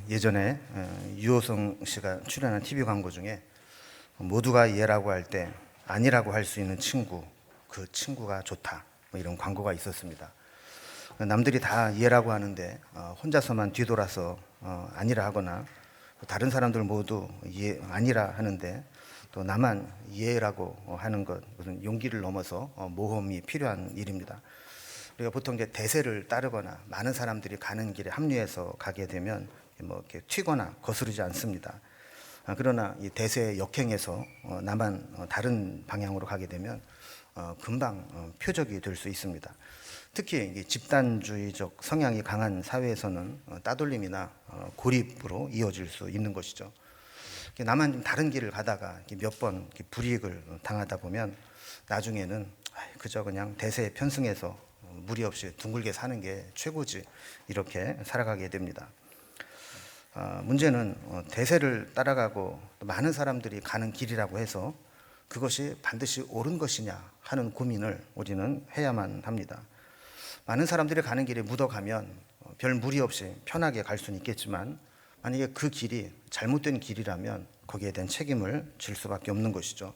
예전에 유호성 씨가 출연한 TV 광고 중에 모두가 예라고 할 때 아니라고 할 수 있는 친구, 그 친구가 좋다, 뭐 이런 광고가 있었습니다. 남들이 다 예라고 하는데 혼자서만 뒤돌아서 아니라 하거나, 다른 사람들 모두 예 아니라 하는데 또 나만 예라고 하는 것, 무슨 용기를 넘어서 모험이 필요한 일입니다. 우리가 보통 이제 대세를 따르거나 많은 사람들이 가는 길에 합류해서 가게 되면 뭐 이렇게 튀거나 거스르지 않습니다. 그러나 이 대세에 역행해서 나만 다른 방향으로 가게 되면 금방 표적이 될 수 있습니다. 특히 집단주의적 성향이 강한 사회에서는 따돌림이나 고립으로 이어질 수 있는 것이죠. 나만 좀 다른 길을 가다가 몇 번 불이익을 당하다 보면 나중에는 그저 그냥 대세에 편승해서 무리 없이 둥글게 사는 게 최고지, 이렇게 살아가게 됩니다. 문제는 대세를 따라가고 많은 사람들이 가는 길이라고 해서 그것이 반드시 옳은 것이냐 하는 고민을 우리는 해야만 합니다. 많은 사람들이 가는 길에 묻어가면 별 무리 없이 편하게 갈 수는 있겠지만, 만약에 그 길이 잘못된 길이라면 거기에 대한 책임을 질 수밖에 없는 것이죠.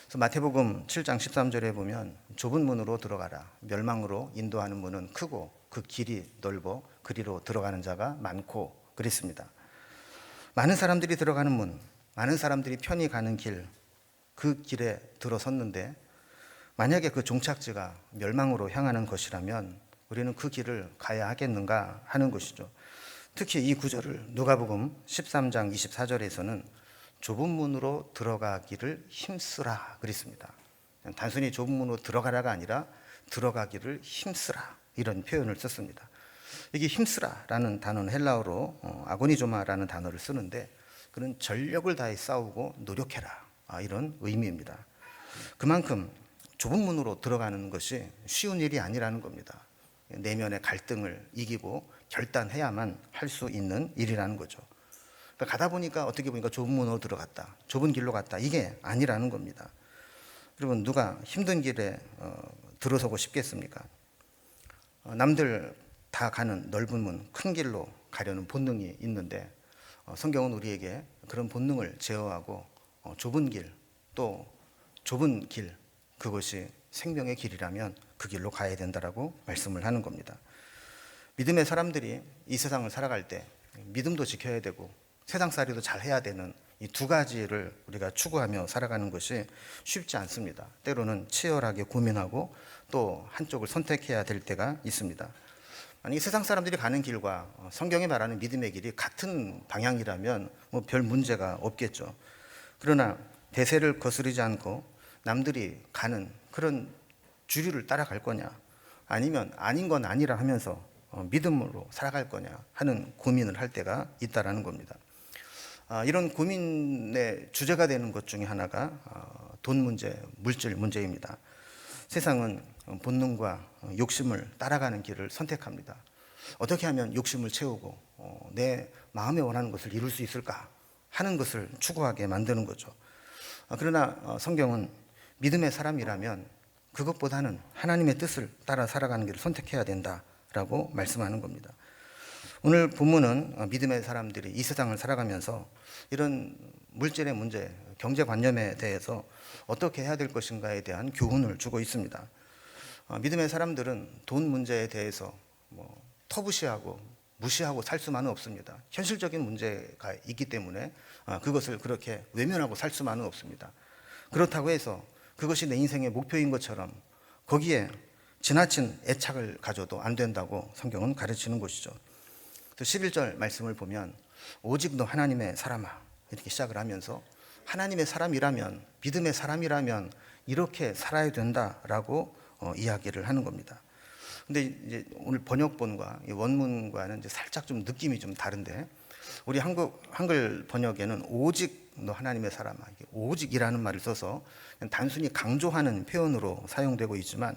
그래서 마태복음 7장 13절에 보면 좁은 문으로 들어가라, 멸망으로 인도하는 문은 크고 그 길이 넓어 그리로 들어가는 자가 많고 그랬습니다. 많은 사람들이 들어가는 문, 많은 사람들이 편히 가는 길, 그 길에 들어섰는데 만약에 그 종착지가 멸망으로 향하는 것이라면 우리는 그 길을 가야 하겠는가 하는 것이죠. 특히 이 구절을 누가복음 13장 24절에서는 좁은 문으로 들어가기를 힘쓰라 그랬습니다. 단순히 좁은 문으로 들어가라가 아니라 들어가기를 힘쓰라, 이런 표현을 썼습니다. 이게 힘쓰라라는 단어는 헬라어로 아고니조마라는 단어를 쓰는데, 그는 전력을 다해 싸우고 노력해라, 이런 의미입니다. 그만큼 좁은 문으로 들어가는 것이 쉬운 일이 아니라는 겁니다. 내면의 갈등을 이기고 결단해야만 할 수 있는 일이라는 거죠. 그러니까 가다 보니까 어떻게 보니까 좁은 문으로 들어갔다, 좁은 길로 갔다, 이게 아니라는 겁니다. 여러분, 누가 힘든 길에 들어서고 싶겠습니까? 남들 다 가는 넓은 문, 큰 길로 가려는 본능이 있는데 성경은 우리에게 그런 본능을 제어하고 좁은 길, 또 좁은 길, 그것이 생명의 길이라면 그 길로 가야 된다라고 말씀을 하는 겁니다. 믿음의 사람들이 이 세상을 살아갈 때 믿음도 지켜야 되고 세상살이도 잘 해야 되는 이 두 가지를 우리가 추구하며 살아가는 것이 쉽지 않습니다. 때로는 치열하게 고민하고 또 한쪽을 선택해야 될 때가 있습니다. 만약에 세상 사람들이 가는 길과 성경이 말하는 믿음의 길이 같은 방향이라면 뭐 별 문제가 없겠죠. 그러나 대세를 거스르지 않고 남들이 가는 그런 주류를 따라갈 거냐, 아니면 아닌 건 아니라 하면서 믿음으로 살아갈 거냐 하는 고민을 할 때가 있다라는 겁니다. 이런 고민의 주제가 되는 것 중에 하나가 돈 문제, 물질 문제입니다. 세상은 본능과 욕심을 따라가는 길을 선택합니다. 어떻게 하면 욕심을 채우고 내 마음에 원하는 것을 이룰 수 있을까 하는 것을 추구하게 만드는 거죠. 그러나 성경은 믿음의 사람이라면 그것보다는 하나님의 뜻을 따라 살아가는 길을 선택해야 된다라고 말씀하는 겁니다. 오늘 본문은 믿음의 사람들이 이 세상을 살아가면서 이런 물질의 문제, 경제관념에 대해서 어떻게 해야 될 것인가에 대한 교훈을 주고 있습니다. 믿음의 사람들은 돈 문제에 대해서 터부시하고 무시하고 살 수만은 없습니다. 현실적인 문제가 있기 때문에 그것을 그렇게 외면하고 살 수만은 없습니다. 그렇다고 해서 그것이 내 인생의 목표인 것처럼 거기에 지나친 애착을 가져도 안 된다고 성경은 가르치는 것이죠. 11절 말씀을 보면 오직 너 하나님의 사람아, 이렇게 시작을 하면서 하나님의 사람이라면, 믿음의 사람이라면 이렇게 살아야 된다라고 이야기를 하는 겁니다. 근데 이제 오늘 번역본과 원문과는 이제 살짝 좀 느낌이 좀 다른데, 우리 한글 번역에는 오직 너 하나님의 사람아, 오직이라는 말을 써서 단순히 강조하는 표현으로 사용되고 있지만,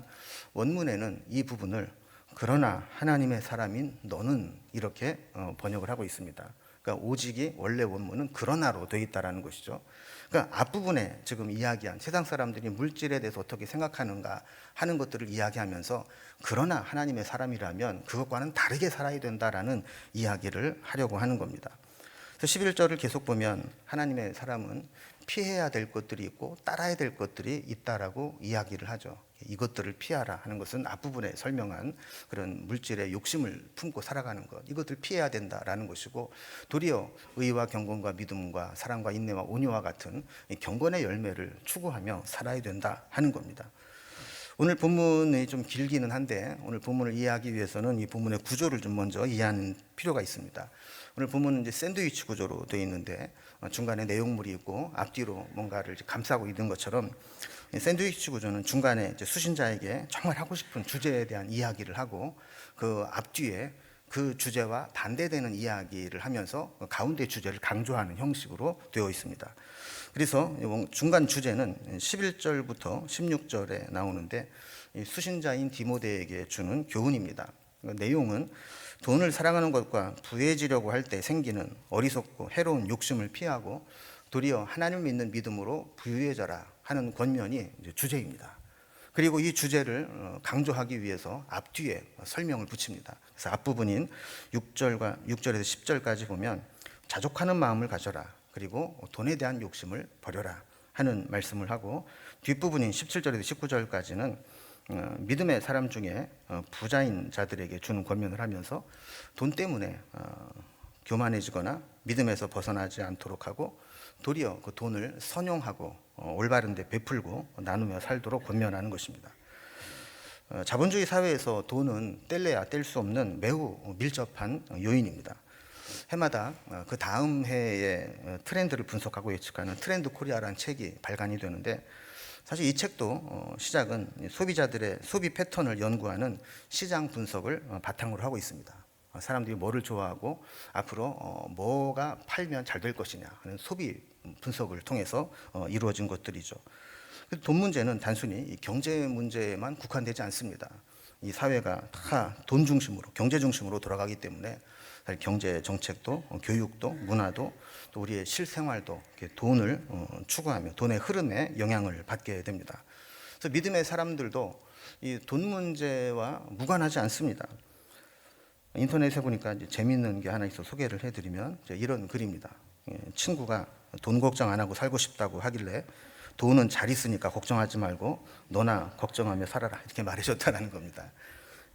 원문에는 이 부분을 그러나 하나님의 사람인 너는, 이렇게 번역을 하고 있습니다. 그러니까 오직이 원래 원문은 그러나로 되어 있다는 것이죠. 그러니까 앞부분에 지금 이야기한 세상 사람들이 물질에 대해서 어떻게 생각하는가 하는 것들을 이야기하면서 그러나 하나님의 사람이라면 그것과는 다르게 살아야 된다라는 이야기를 하려고 하는 겁니다. 그래서 11절을 계속 보면 하나님의 사람은 피해야 될 것들이 있고 따라야 될 것들이 있다라고 이야기를 하죠. 이것들을 피하라 하는 것은 앞부분에 설명한 그런 물질의 욕심을 품고 살아가는 것, 이것들 피해야 된다라는 것이고, 도리어 의와 경건과 믿음과 사랑과 인내와 온유와 같은 경건의 열매를 추구하며 살아야 된다 하는 겁니다. 오늘 본문이 좀 길기는 한데 오늘 본문을 이해하기 위해서는 이 본문의 구조를 좀 먼저 이해하는 필요가 있습니다. 오늘 본문은 이제 샌드위치 구조로 되어 있는데 중간에 내용물이 있고 앞뒤로 뭔가를 감싸고 있는 것처럼, 샌드위치 구조는 중간에 이제 수신자에게 정말 하고 싶은 주제에 대한 이야기를 하고 그 앞뒤에 그 주제와 반대되는 이야기를 하면서 가운데 주제를 강조하는 형식으로 되어 있습니다. 그래서 중간 주제는 11절부터 16절에 나오는데 수신자인 디모데에게 주는 교훈입니다. 내용은 돈을 사랑하는 것과 부해지려고 할 때 생기는 어리석고 해로운 욕심을 피하고 도리어 하나님을 믿는 믿음으로 부유해져라 하는 권면이 주제입니다. 그리고 이 주제를 강조하기 위해서 앞뒤에 설명을 붙입니다. 그래서 앞부분인 6절에서 10절까지 보면 자족하는 마음을 가져라, 그리고 돈에 대한 욕심을 버려라 하는 말씀을 하고, 뒷부분인 17절에서 19절까지는 믿음의 사람 중에 부자인 자들에게 주는 권면을 하면서 돈 때문에 교만해지거나 믿음에서 벗어나지 않도록 하고 도리어 그 돈을 선용하고 올바른 데 베풀고 나누며 살도록 권면하는 것입니다. 자본주의 사회에서 돈은 뗄래야 뗄 수 없는 매우 밀접한 요인입니다. 해마다 그 다음 해의 트렌드를 분석하고 예측하는 트렌드 코리아라는 책이 발간이 되는데, 사실 이 책도 시작은 소비자들의 소비 패턴을 연구하는 시장 분석을 바탕으로 하고 있습니다. 사람들이 뭐를 좋아하고 앞으로 뭐가 팔면 잘 될 것이냐 하는 소비 분석을 통해서 이루어진 것들이죠. 돈 문제는 단순히 경제 문제에만 국한되지 않습니다. 이 사회가 다 돈 중심으로, 경제 중심으로 돌아가기 때문에 경제 정책도, 교육도, 문화도, 또 우리의 실생활도 돈을 추구하며 돈의 흐름에 영향을 받게 됩니다. 그래서 믿음의 사람들도 이 돈 문제와 무관하지 않습니다. 인터넷에 보니까 이제 재미있는 게 하나 있어 소개를 해드리면 이런 글입니다. 친구가 돈 걱정 안 하고 살고 싶다고 하길래 돈은 잘 있으니까 걱정하지 말고 너나 걱정하며 살아라 이렇게 말해줬다는 겁니다.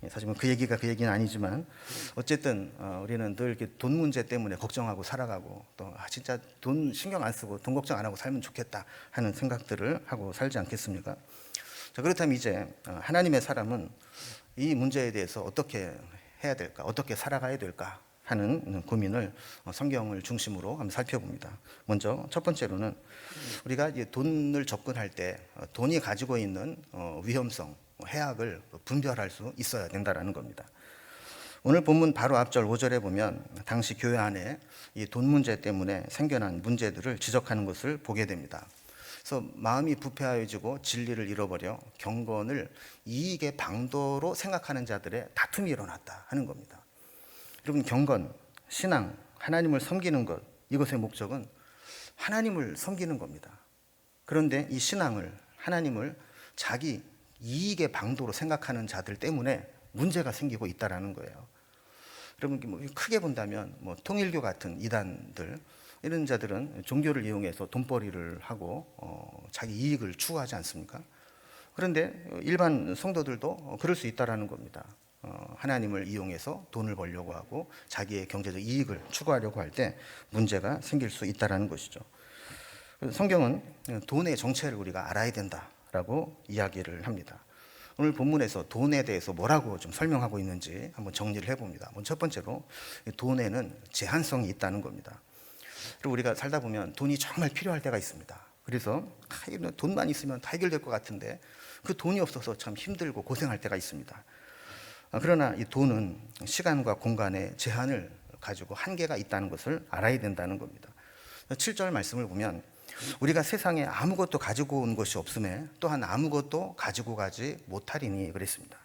사실 그 얘기가 그 얘기는 아니지만 어쨌든 우리는 늘 이렇게 돈 문제 때문에 걱정하고 살아가고 또 진짜 돈 신경 안 쓰고 돈 걱정 안 하고 살면 좋겠다 하는 생각들을 하고 살지 않겠습니까? 자, 그렇다면 이제 하나님의 사람은 이 문제에 대해서 어떻게 해야 될까, 어떻게 살아가야 될까 하는 고민을 성경을 중심으로 한번 살펴봅니다. 먼저 첫 번째로는 우리가 이제 돈을 접근할 때 돈이 가지고 있는 위험성, 해악을 분별할 수 있어야 된다는 겁니다. 오늘 본문 바로 앞절 5절에 보면 당시 교회 안에 이 돈 문제 때문에 생겨난 문제들을 지적하는 것을 보게 됩니다. 그래서 마음이 부패하여지고 진리를 잃어버려 경건을 이익의 방도로 생각하는 자들의 다툼이 일어났다 하는 겁니다. 여러분, 경건, 신앙, 하나님을 섬기는 것, 이것의 목적은 하나님을 섬기는 겁니다. 그런데 이 신앙을, 하나님을 자기 이익의 방도로 생각하는 자들 때문에 문제가 생기고 있다라는 거예요. 여러분, 크게 본다면 통일교 같은 이단들, 이런 자들은 종교를 이용해서 돈벌이를 하고 자기 이익을 추구하지 않습니까? 그런데 일반 성도들도 그럴 수 있다라는 겁니다. 하나님을 이용해서 돈을 벌려고 하고 자기의 경제적 이익을 추구하려고 할 때 문제가 생길 수 있다라는 것이죠. 성경은 돈의 정체를 우리가 알아야 된다라고 이야기를 합니다. 오늘 본문에서 돈에 대해서 뭐라고 좀 설명하고 있는지 한번 정리를 해봅니다. 첫 번째로 돈에는 제한성이 있다는 겁니다. 그리고 우리가 살다 보면 돈이 정말 필요할 때가 있습니다. 그래서 돈만 있으면 다 해결될 것 같은데 그 돈이 없어서 참 힘들고 고생할 때가 있습니다. 그러나 이 돈은 시간과 공간의 제한을 가지고 한계가 있다는 것을 알아야 된다는 겁니다. 7절 말씀을 보면 우리가 세상에 아무것도 가지고 온 것이 없음에 또한 아무것도 가지고 가지 못하리니 그랬습니다.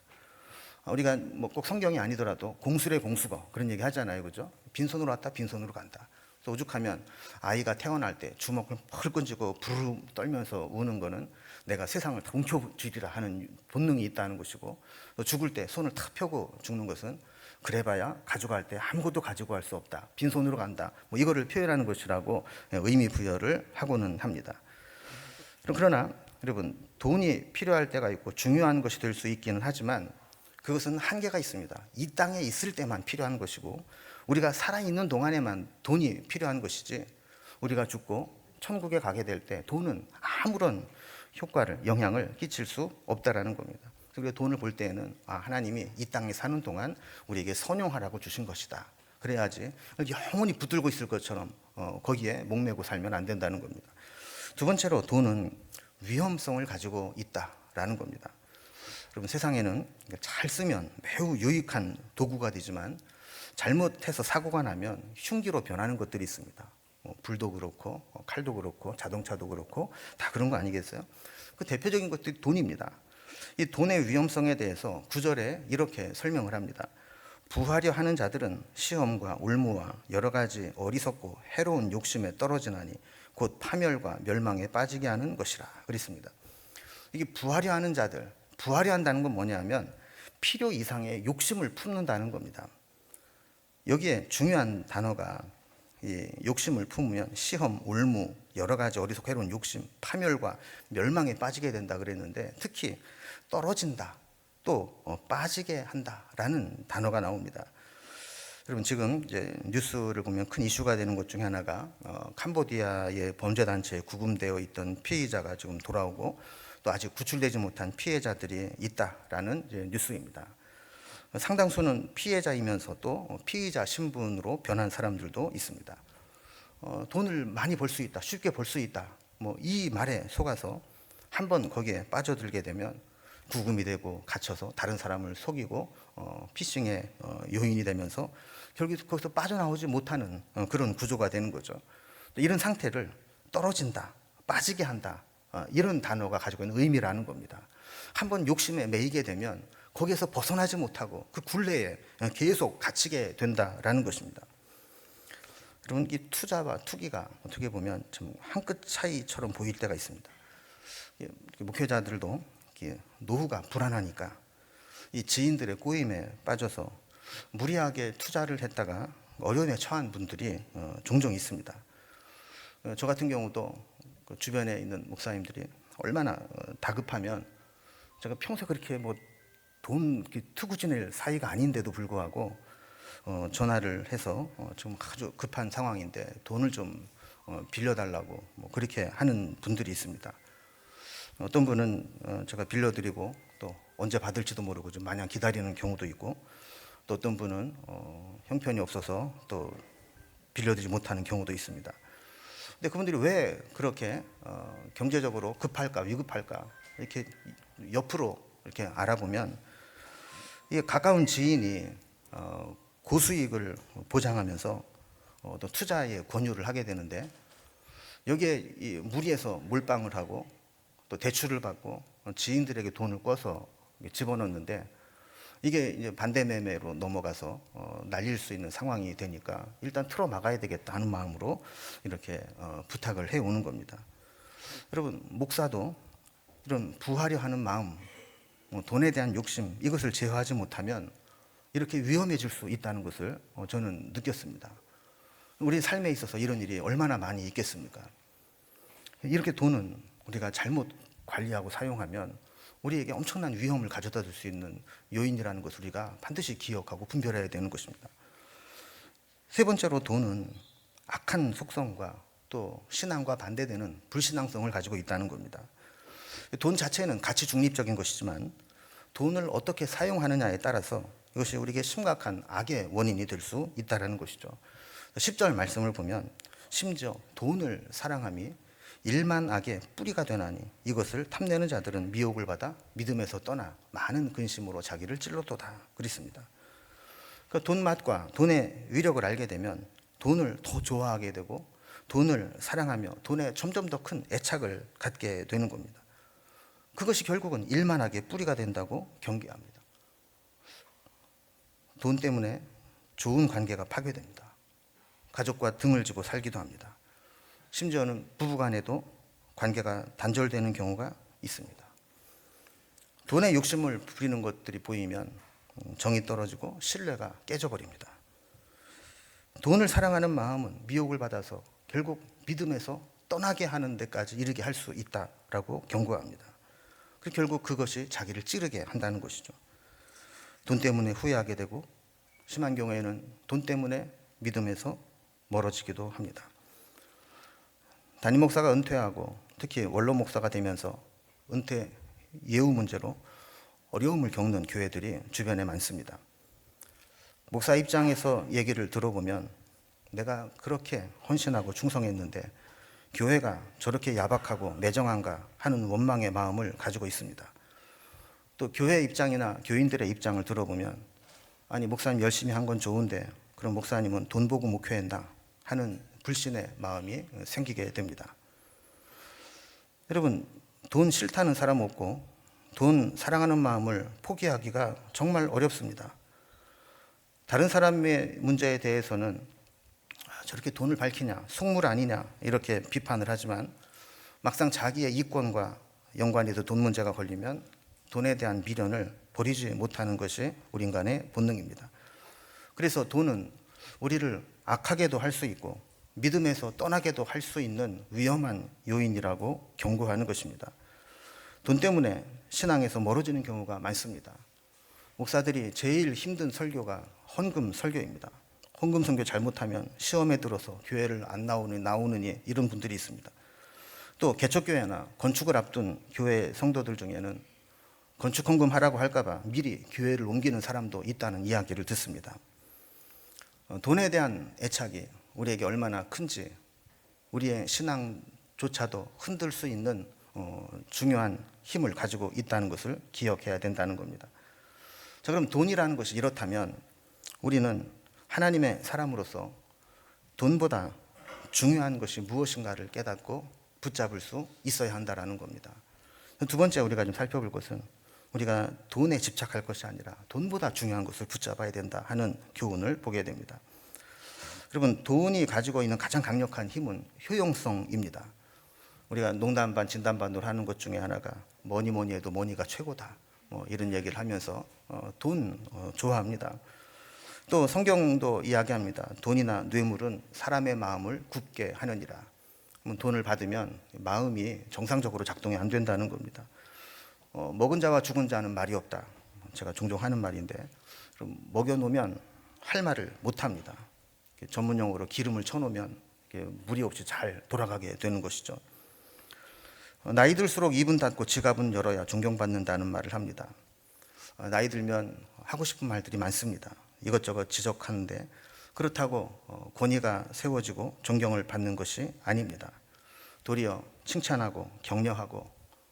우리가 꼭 성경이 아니더라도 공수래 공수거 그런 얘기 하잖아요, 그죠? 빈손으로 왔다 빈손으로 간다. 그래서 오죽하면 아이가 태어날 때 주먹을 펄 쥐고 부르르 떨면서 우는 거는 내가 세상을 다 움켜쥐리라 하는 본능이 있다는 것이고, 또 죽을 때 손을 탁 펴고 죽는 것은 그래봐야 가져갈 때 아무것도 가지고 갈 수 없다. 빈손으로 간다. 뭐 이거를 표현하는 것이라고 의미 부여를 하고는 합니다. 그러나 여러분, 돈이 필요할 때가 있고 중요한 것이 될 수 있기는 하지만 그것은 한계가 있습니다. 이 땅에 있을 때만 필요한 것이고 우리가 살아있는 동안에만 돈이 필요한 것이지, 우리가 죽고 천국에 가게 될 때 돈은 아무런 효과를, 영향을 끼칠 수 없다라는 겁니다. 그래서 돈을 볼 때에는 하나님이 이 땅에 사는 동안 우리에게 선용하라고 주신 것이다. 그래야지 영원히 붙들고 있을 것처럼 거기에 목매고 살면 안 된다는 겁니다. 두 번째로, 돈은 위험성을 가지고 있다라는 겁니다. 여러분, 세상에는 잘 쓰면 매우 유익한 도구가 되지만 잘못해서 사고가 나면 흉기로 변하는 것들이 있습니다. 불도 그렇고 칼도 그렇고 자동차도 그렇고 다 그런 거 아니겠어요? 그 대표적인 것들이 돈입니다. 이 돈의 위험성에 대해서 9절에 이렇게 설명을 합니다. 부하려 하는 자들은 시험과 올무와 여러 가지 어리석고 해로운 욕심에 떨어지나니 곧 파멸과 멸망에 빠지게 하는 것이라 그랬습니다. 이게 부하려 하는 자들, 부하려 한다는 건 뭐냐면 필요 이상의 욕심을 품는다는 겁니다. 여기에 중요한 단어가, 이 욕심을 품으면 시험, 올무, 여러 가지 어리석고 해로운 욕심, 파멸과 멸망에 빠지게 된다 그랬는데, 특히 떨어진다, 또 빠지게 한다라는 단어가 나옵니다. 여러분, 지금 이제 뉴스를 보면 큰 이슈가 되는 것 중에 하나가 캄보디아의 범죄 단체에 구금되어 있던 피의자가 지금 돌아오고 또 아직 구출되지 못한 피해자들이 있다라는 이제 뉴스입니다. 상당수는 피해자이면서 또 피의자 신분으로 변한 사람들도 있습니다. 돈을 많이 벌 수 있다, 쉽게 벌 수 있다, 뭐 이 말에 속아서 한번 거기에 빠져들게 되면 구금이 되고 갇혀서 다른 사람을 속이고 피싱의 요인이 되면서 결국 거기서 빠져나오지 못하는 그런 구조가 되는 거죠. 이런 상태를 떨어진다, 빠지게 한다, 이런 단어가 가지고 있는 의미라는 겁니다. 한번 욕심에 매이게 되면 거기에서 벗어나지 못하고 그 굴레에 계속 갇히게 된다라는 것입니다. 여러분, 이 투자와 투기가 어떻게 보면 좀 한 끗 차이처럼 보일 때가 있습니다. 목회자들도 노후가 불안하니까 이 지인들의 꼬임에 빠져서 무리하게 투자를 했다가 어려움에 처한 분들이 종종 있습니다. 저 같은 경우도 주변에 있는 목사님들이 얼마나 다급하면, 제가 평소에 그렇게 뭐 돈 투구 지낼 사이가 아닌데도 불구하고 전화를 해서 지금 아주 급한 상황인데 돈을 좀 빌려달라고 뭐 그렇게 하는 분들이 있습니다. 어떤 분은 제가 빌려드리고 또 언제 받을지도 모르고 좀 마냥 기다리는 경우도 있고, 또 어떤 분은 형편이 없어서 또 빌려드리지 못하는 경우도 있습니다. 근데 그분들이 왜 그렇게 경제적으로 급할까, 위급할까, 이렇게 옆으로 이렇게 알아보면, 이 가까운 지인이 고수익을 보장하면서 또 투자에 권유를 하게 되는데, 여기에 이 무리해서 몰빵을 하고 또 대출을 받고 지인들에게 돈을 꿔서 집어넣는데, 이게 이제 반대 매매로 넘어가서 날릴 수 있는 상황이 되니까 일단 틀어 막아야 되겠다 하는 마음으로 이렇게 부탁을 해오는 겁니다. 여러분, 목사도 이런 부하려 하는 마음, 돈에 대한 욕심, 이것을 제어하지 못하면 이렇게 위험해질 수 있다는 것을 저는 느꼈습니다. 우리 삶에 있어서 이런 일이 얼마나 많이 있겠습니까? 이렇게 돈은 우리가 잘못 관리하고 사용하면 우리에게 엄청난 위험을 가져다 줄 수 있는 요인이라는 것을 우리가 반드시 기억하고 분별해야 되는 것입니다. 세 번째로, 돈은 악한 속성과 또 신앙과 반대되는 불신앙성을 가지고 있다는 겁니다. 돈 자체는 가치 중립적인 것이지만 돈을 어떻게 사용하느냐에 따라서 이것이 우리에게 심각한 악의 원인이 될 수 있다는 것이죠. 10절 말씀을 보면, 심지어 돈을 사랑함이 일만 악의 뿌리가 되나니 이것을 탐내는 자들은 미혹을 받아 믿음에서 떠나 많은 근심으로 자기를 찔렀도다 그랬습니다. 그러니까 돈 맛과 돈의 위력을 알게 되면 돈을 더 좋아하게 되고 돈을 사랑하며 돈에 점점 더 큰 애착을 갖게 되는 겁니다. 그것이 결국은 일만하게 뿌리가 된다고 경계합니다. 돈 때문에 좋은 관계가 파괴됩니다. 가족과 등을 지고 살기도 합니다. 심지어는 부부간에도 관계가 단절되는 경우가 있습니다. 돈에 욕심을 부리는 것들이 보이면 정이 떨어지고 신뢰가 깨져버립니다. 돈을 사랑하는 마음은 미혹을 받아서 결국 믿음에서 떠나게 하는 데까지 이르게 할 수 있다라고 경고합니다. 결국 그것이 자기를 찌르게 한다는 것이죠. 돈 때문에 후회하게 되고 심한 경우에는 돈 때문에 믿음에서 멀어지기도 합니다. 담임 목사가 은퇴하고 특히 원로 목사가 되면서 은퇴 예우 문제로 어려움을 겪는 교회들이 주변에 많습니다. 목사 입장에서 얘기를 들어보면 내가 그렇게 헌신하고 충성했는데 교회가 저렇게 야박하고 매정한가 하는 원망의 마음을 가지고 있습니다. 또 교회 입장이나 교인들의 입장을 들어보면 아니 목사님 열심히 한 건 좋은데 그럼 목사님은 돈 보고 목회했나 하는 불신의 마음이 생기게 됩니다. 여러분, 돈 싫다는 사람 없고 돈 사랑하는 마음을 포기하기가 정말 어렵습니다. 다른 사람의 문제에 대해서는 저렇게 돈을 밝히냐, 속물 아니냐 이렇게 비판을 하지만 막상 자기의 이권과 연관이 돼서 돈 문제가 걸리면 돈에 대한 미련을 버리지 못하는 것이 우리 인간의 본능입니다. 그래서 돈은 우리를 악하게도 할 수 있고 믿음에서 떠나게도 할 수 있는 위험한 요인이라고 경고하는 것입니다. 돈 때문에 신앙에서 멀어지는 경우가 많습니다. 목사들이 제일 힘든 설교가 헌금 설교입니다. 헌금 설교 잘못하면 시험에 들어서 교회를 안 나오느니 이런 분들이 있습니다. 또 개척교회나 건축을 앞둔 교회 성도들 중에는 건축 헌금 하라고 할까봐 미리 교회를 옮기는 사람도 있다는 이야기를 듣습니다. 돈에 대한 애착이 우리에게 얼마나 큰지 우리의 신앙조차도 흔들 수 있는 중요한 힘을 가지고 있다는 것을 기억해야 된다는 겁니다. 자, 그럼 돈이라는 것이 이렇다면 우리는 하나님의 사람으로서 돈보다 중요한 것이 무엇인가를 깨닫고 붙잡을 수 있어야 한다는 겁니다. 두 번째 우리가 좀 살펴볼 것은 우리가 돈에 집착할 것이 아니라 돈보다 중요한 것을 붙잡아야 된다 하는 교훈을 보게 됩니다. 여러분, 돈이 가지고 있는 가장 강력한 힘은 효용성입니다. 우리가 농담 반 진담 반으로 하는 것 중에 하나가 뭐니 해도 머니가 최고다 이런 얘기를 하면서 돈 좋아합니다. 또 성경도 이야기합니다. 돈이나 뇌물은 사람의 마음을 굳게 하느니라. 돈을 받으면 마음이 정상적으로 작동이 안 된다는 겁니다. 먹은 자와 죽은 자는 말이 없다. 제가 종종 하는 말인데 먹여놓으면 할 말을 못합니다. 전문용어로 기름을 쳐놓으면 무리 없이 잘 돌아가게 되는 것이죠. 나이 들수록 입은 닫고 지갑은 열어야 존경받는다는 말을 합니다. 나이 들면 하고 싶은 말들이 많습니다. 이것저것 지적하는데 그렇다고 권위가 세워지고 존경을 받는 것이 아닙니다. 도리어 칭찬하고 격려하고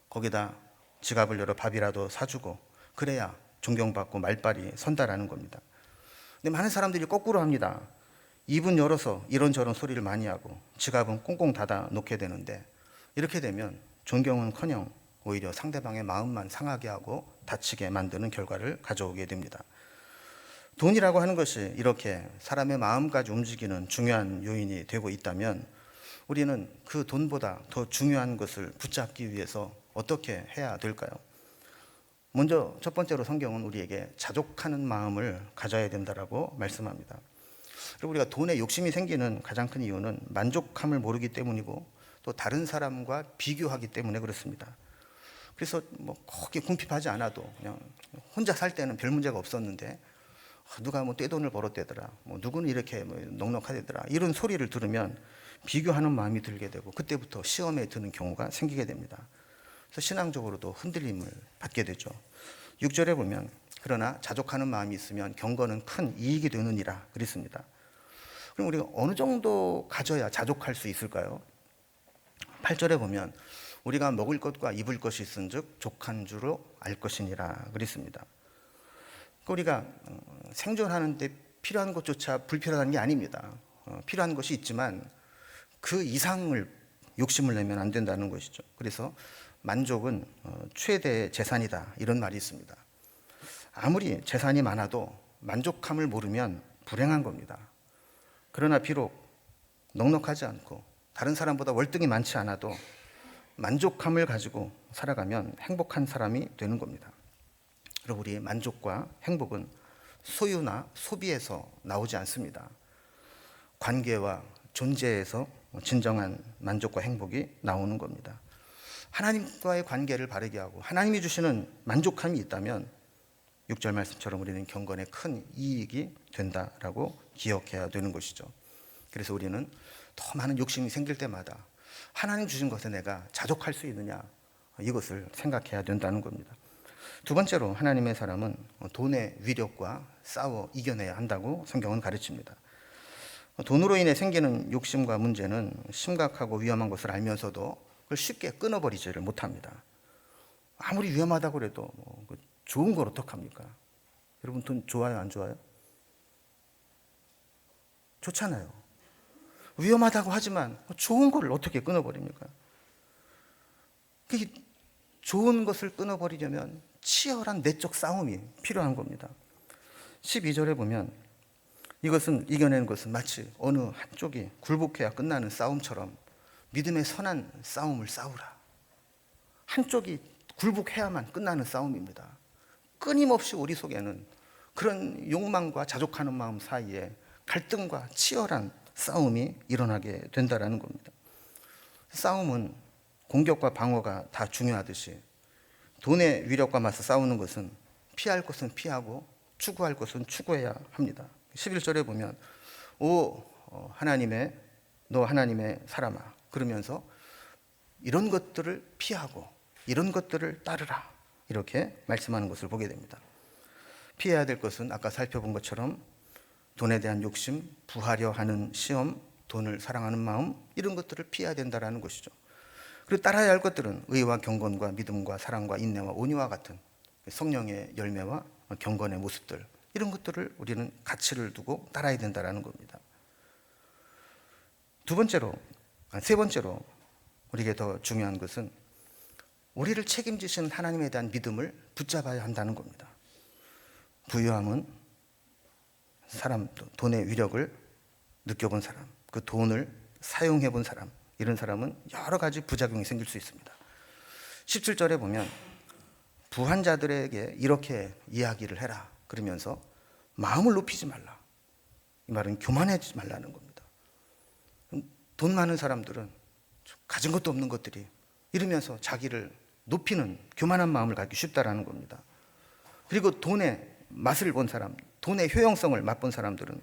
거기다 지갑을 열어 밥이라도 사주고 그래야 존경받고 말빨이 선다라는 겁니다. 근데 많은 사람들이 거꾸로 합니다. 입은 열어서 이런저런 소리를 많이 하고 지갑은 꽁꽁 닫아 놓게 되는데 이렇게 되면 존경은커녕 오히려 상대방의 마음만 상하게 하고 다치게 만드는 결과를 가져오게 됩니다. 돈이라고 하는 것이 이렇게 사람의 마음까지 움직이는 중요한 요인이 되고 있다면 우리는 그 돈보다 더 중요한 것을 붙잡기 위해서 어떻게 해야 될까요? 먼저 첫 번째로 성경은 우리에게 자족하는 마음을 가져야 된다라고 말씀합니다. 그리고 우리가 돈에 욕심이 생기는 가장 큰 이유는 만족함을 모르기 때문이고 또 다른 사람과 비교하기 때문에 그렇습니다. 그래서 거기 궁핍하지 않아도 그냥 혼자 살 때는 별 문제가 없었는데 누가 떼돈을 벌었대더라, 누구는 이렇게 넉넉하대더라 이런 소리를 들으면 비교하는 마음이 들게 되고 그때부터 시험에 드는 경우가 생기게 됩니다. 그래서 신앙적으로도 흔들림을 받게 되죠. 6절에 보면 그러나 자족하는 마음이 있으면 경건은 큰 이익이 되느니라 그랬습니다. 그럼 우리가 어느 정도 가져야 자족할 수 있을까요? 8절에 보면 우리가 먹을 것과 입을 것이 있은즉 족한 줄로 알 것이니라 그랬습니다. 우리가 생존하는 데 필요한 것조차 불필요한 게 아닙니다. 필요한 것이 있지만 그 이상을 욕심을 내면 안 된다는 것이죠. 그래서 만족은 최대의 재산이다 이런 말이 있습니다. 아무리 재산이 많아도 만족함을 모르면 불행한 겁니다. 그러나 비록 넉넉하지 않고 다른 사람보다 월등히 많지 않아도 만족함을 가지고 살아가면 행복한 사람이 되는 겁니다. 그리고 우리의 만족과 행복은 소유나 소비에서 나오지 않습니다. 관계와 존재에서 진정한 만족과 행복이 나오는 겁니다. 하나님과의 관계를 바르게 하고 하나님이 주시는 만족함이 있다면 6절 말씀처럼 우리는 경건에 큰 이익이 된다라고 기억해야 되는 것이죠. 그래서 우리는 더 많은 욕심이 생길 때마다 하나님 주신 것에 내가 자족할 수 있느냐, 이것을 생각해야 된다는 겁니다. 두 번째로 하나님의 사람은 돈의 위력과 싸워 이겨내야 한다고 성경은 가르칩니다. 돈으로 인해 생기는 욕심과 문제는 심각하고 위험한 것을 알면서도 그걸 쉽게 끊어버리지를 못합니다. 아무리 위험하다고 해도 좋은 걸 어떡합니까? 여러분 돈 좋아요, 안 좋아요? 좋잖아요. 위험하다고 하지만 좋은 걸 어떻게 끊어버립니까? 좋은 것을 끊어버리려면 치열한 내적 싸움이 필요한 겁니다. 12절에 보면 이것은 이겨내는 것은 마치 어느 한쪽이 굴복해야 끝나는 싸움처럼 믿음의 선한 싸움을 싸우라. 한쪽이 굴복해야만 끝나는 싸움입니다. 끊임없이 우리 속에는 그런 욕망과 자족하는 마음 사이에 갈등과 치열한 싸움이 일어나게 된다는 겁니다. 싸움은 공격과 방어가 다 중요하듯이 돈의 위력과 맞서 싸우는 것은 피할 것은 피하고 추구할 것은 추구해야 합니다. 11절에 보면 너 하나님의 사람아, 그러면서 이런 것들을 피하고 이런 것들을 따르라, 이렇게 말씀하는 것을 보게 됩니다. 피해야 될 것은 아까 살펴본 것처럼 돈에 대한 욕심, 부하려 하는 시험, 돈을 사랑하는 마음, 이런 것들을 피해야 된다는 것이죠. 그리고 따라야 할 것들은 의와 경건과 믿음과 사랑과 인내와 온유와 같은 성령의 열매와 경건의 모습들, 이런 것들을 우리는 가치를 두고 따라야 된다는 겁니다. 세 번째로 우리에게 더 중요한 것은 우리를 책임지신 하나님에 대한 믿음을 붙잡아야 한다는 겁니다. 부유함은 돈의 위력을 느껴본 사람, 그 돈을 사용해 본 사람, 이런 사람은 여러 가지 부작용이 생길 수 있습니다. 17절에 보면 부한 자들에게 이렇게 이야기를 해라, 그러면서 마음을 높이지 말라, 이 말은 교만하지 말라는 겁니다. 돈 많은 사람들은 가진 것도 없는 것들이 이러면서 자기를 높이는 교만한 마음을 갖기 쉽다라는 겁니다. 그리고 돈의 맛을 본 사람, 돈의 효용성을 맛본 사람들은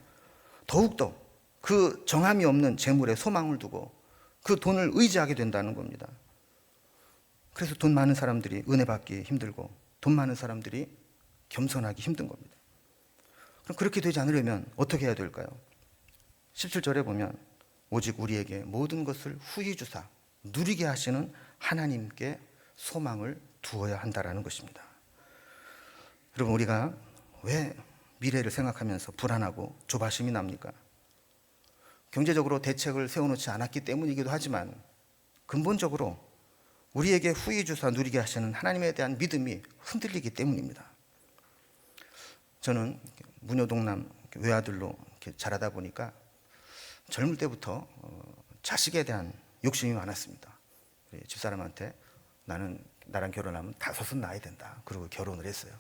더욱더 그 정함이 없는 재물에 소망을 두고 그 돈을 의지하게 된다는 겁니다. 그래서 돈 많은 사람들이 은혜 받기 힘들고 돈 많은 사람들이 겸손하기 힘든 겁니다. 그럼 그렇게 되지 않으려면 어떻게 해야 될까요? 17절에 보면 오직 우리에게 모든 것을 후히 주사 누리게 하시는 하나님께 소망을 두어야 한다라는 것입니다. 여러분, 우리가 왜 미래를 생각하면서 불안하고 조바심이 납니까? 경제적으로 대책을 세워놓지 않았기 때문이기도 하지만 근본적으로 우리에게 후히 주사 누리게 하시는 하나님에 대한 믿음이 흔들리기 때문입니다. 저는 무녀동남 외아들로 자라다 보니까 젊을 때부터 자식에 대한 욕심이 많았습니다. 집사람한테 나랑 결혼하면 5은 낳아야 된다, 그리고 결혼을 했어요.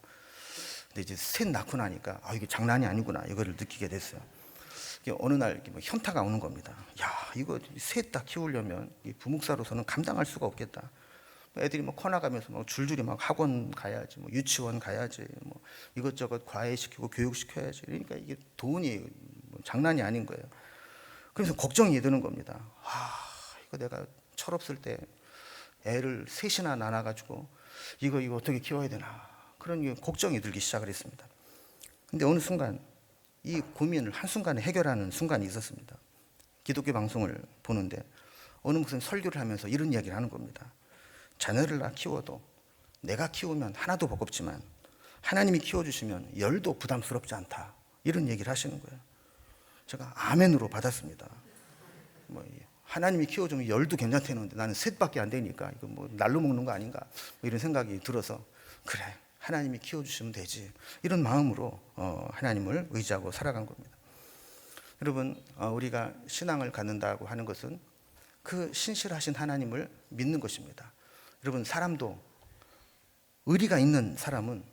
근데 이제 셋 낳고 나니까 이게 장난이 아니구나, 이거를 느끼게 됐어요. 어느 날 현타가 오는 겁니다. 야, 이거 셋 다 키우려면 부목사로서는 감당할 수가 없겠다. 애들이 커나가면서 줄줄이 학원 가야지, 유치원 가야지, 이것저것 과외시키고 교육시켜야지. 그러니까 이게 돈이 장난이 아닌 거예요. 그래서 걱정이 드는 겁니다. 이거 내가 철없을 때 애를 셋이나 낳아가지고 이거 어떻게 키워야 되나, 그런 걱정이 들기 시작을 했습니다. 근데 어느 순간 이 고민을 한순간에 해결하는 순간이 있었습니다. 기독교 방송을 보는데 어느 무슨 설교를 하면서 이런 이야기를 하는 겁니다. 자녀를 키워도 내가 키우면 하나도 버겁지만 하나님이 키워주시면 열도 부담스럽지 않다, 이런 얘기를 하시는 거예요. 제가 아멘으로 받았습니다. 하나님이 키워주면 열도 괜찮다는데 나는 셋밖에 안 되니까 이거 날로 먹는 거 아닌가, 이런 생각이 들어서 그래, 하나님이 키워주시면 되지, 이런 마음으로 하나님을 의지하고 살아간 겁니다. 여러분, 우리가 신앙을 갖는다고 하는 것은 그 신실하신 하나님을 믿는 것입니다. 여러분, 사람도 의리가 있는 사람은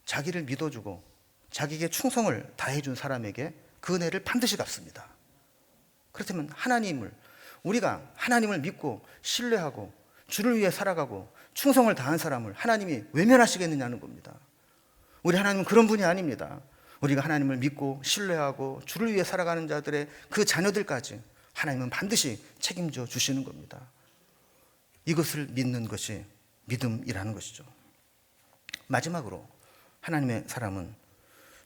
자기를 믿어주고 자기에게 충성을 다해준 사람에게 그 은혜를 반드시 갚습니다. 그렇다면 우리가 하나님을 믿고 신뢰하고 주를 위해 살아가고 충성을 다한 사람을 하나님이 외면하시겠느냐는 겁니다. 우리 하나님은 그런 분이 아닙니다. 우리가 하나님을 믿고 신뢰하고 주를 위해 살아가는 자들의 그 자녀들까지 하나님은 반드시 책임져 주시는 겁니다. 이것을 믿는 것이 믿음이라는 것이죠. 마지막으로 하나님의 사람은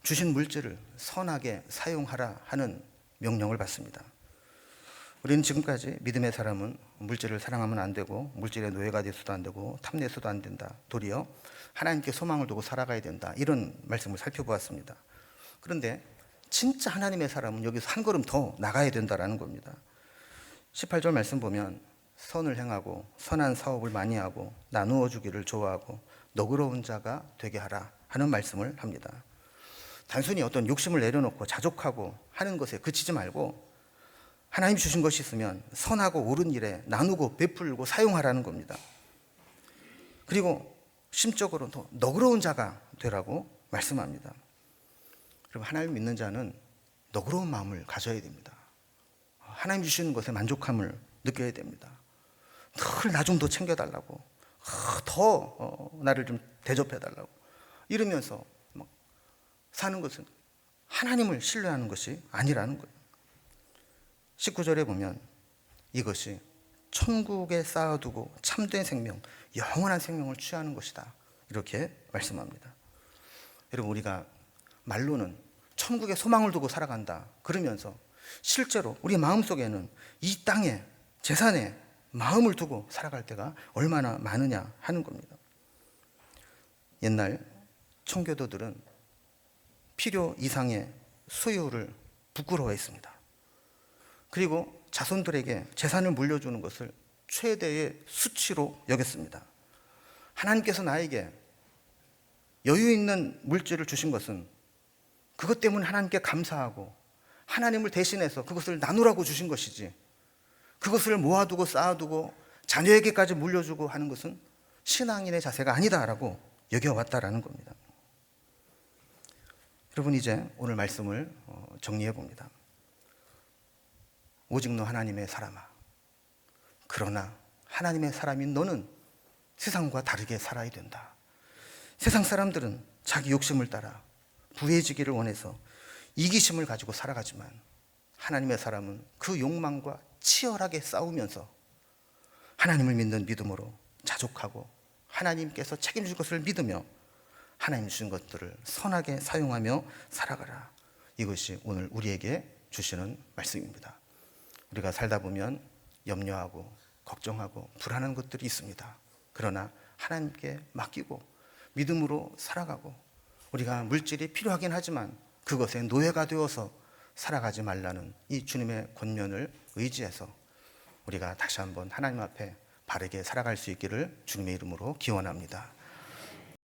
주신 물질을 선하게 사용하라 하는 명령을 받습니다. 우리는 지금까지 믿음의 사람은 물질을 사랑하면 안 되고 물질의 노예가 돼서도 안 되고 탐내서도 안 된다. 도리어 하나님께 소망을 두고 살아가야 된다. 이런 말씀을 살펴보았습니다. 그런데 진짜 하나님의 사람은 여기서 한 걸음 더 나가야 된다라는 겁니다. 18절 말씀 보면 선을 행하고 선한 사업을 많이 하고 나누어 주기를 좋아하고 너그러운 자가 되게 하라 하는 말씀을 합니다. 단순히 어떤 욕심을 내려놓고 자족하고 하는 것에 그치지 말고 하나님 주신 것이 있으면 선하고 옳은 일에 나누고 베풀고 사용하라는 겁니다. 그리고 심적으로 더 너그러운 자가 되라고 말씀합니다. 그리고 하나님 믿는 자는 너그러운 마음을 가져야 됩니다. 하나님 주시는 것에 만족함을 느껴야 됩니다. 늘 나 좀 더 챙겨달라고, 더 나를 좀 대접해달라고 이러면서 사는 것은 하나님을 신뢰하는 것이 아니라는 거예요. 19절에 보면 이것이 천국에 쌓아두고 참된 생명, 영원한 생명을 취하는 것이다 이렇게 말씀합니다. 여러분, 우리가 말로는 천국에 소망을 두고 살아간다 그러면서 실제로 우리 마음속에는 이 땅에 재산에 마음을 두고 살아갈 때가 얼마나 많으냐 하는 겁니다. 옛날 청교도들은 필요 이상의 소유를 부끄러워했습니다. 그리고 자손들에게 재산을 물려주는 것을 최대의 수치로 여겼습니다. 하나님께서 나에게 여유 있는 물질을 주신 것은 그것 때문에 하나님께 감사하고 하나님을 대신해서 그것을 나누라고 주신 것이지, 그것을 모아두고 쌓아두고 자녀에게까지 물려주고 하는 것은 신앙인의 자세가 아니다라고 여겨왔다라는 겁니다. 여러분, 이제 오늘 말씀을 정리해 봅니다. 오직 너 하나님의 사람아, 그러나 하나님의 사람인 너는 세상과 다르게 살아야 된다. 세상 사람들은 자기 욕심을 따라 부해지기를 원해서 이기심을 가지고 살아가지만 하나님의 사람은 그 욕망과 치열하게 싸우면서 하나님을 믿는 믿음으로 자족하고 하나님께서 책임질 것을 믿으며 하나님 주신 것들을 선하게 사용하며 살아가라. 이것이 오늘 우리에게 주시는 말씀입니다. 우리가 살다 보면 염려하고 걱정하고 불안한 것들이 있습니다. 그러나 하나님께 맡기고 믿음으로 살아가고 우리가 물질이 필요하긴 하지만 그것에 노예가 되어서 살아가지 말라는 이 주님의 권면을 의지해서 우리가 다시 한번 하나님 앞에 바르게 살아갈 수 있기를 주님의 이름으로 기원합니다.